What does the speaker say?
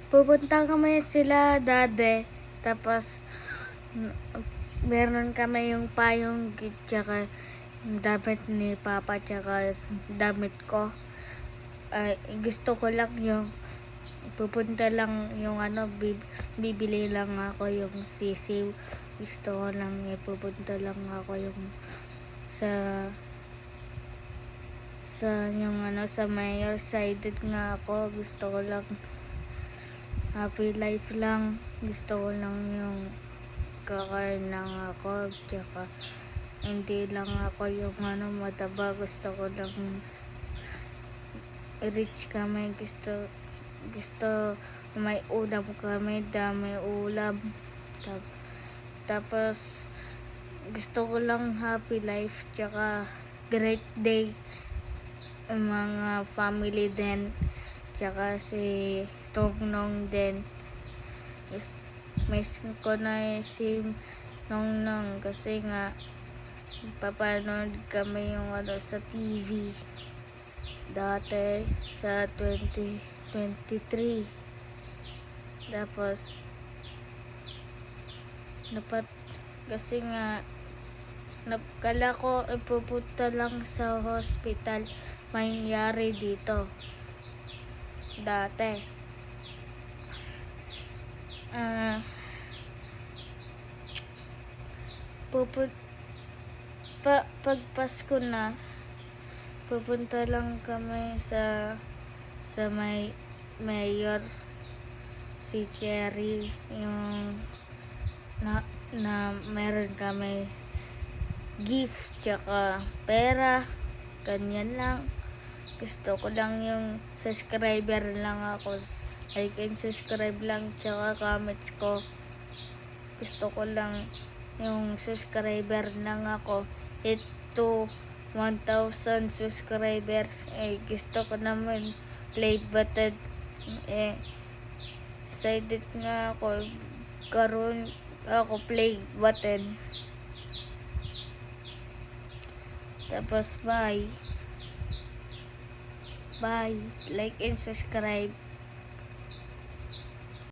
pupunta kami sila dade. Tapos, meron kami yung payong tsaka yung damit ni Papa tsaka damit ko. Gusto ko lang yung pupunta lang yung bibili lang ako yung sisiw. Gusto ko lang pupunta lang ako yung sa yung sa mayor sided nga ako. Gusto ko lang happy life lang. Gusto ko lang yung kakain lang ako tsaka hindi lang ako yung mataba. Gusto ko lang rich kami. Gusto may ulam kami, dami ulam. Tapos gusto ko lang happy life tsaka great day mga family din tsaka si Tungnong din. Miss ko na si Nongnong kasi nga papanood kami yung sa TV dati sa 2023. Tapos kasi nga kala ko ipupunta lang sa hospital mangyari dito dati. Pag Pasko na pupunta lang kami sa may mayor si Cherry yung na meron kami gift tsaka pera, ganyan lang. Gusto ko lang yung subscriber lang ako, like and subscribe lang tsaka comments ko. Gusto ko lang yung subscriber lang ako hit to 1,000 subscriber. Gusto ko naman play button excited nga ako karon ako play button. Tapos bye, like and subscribe.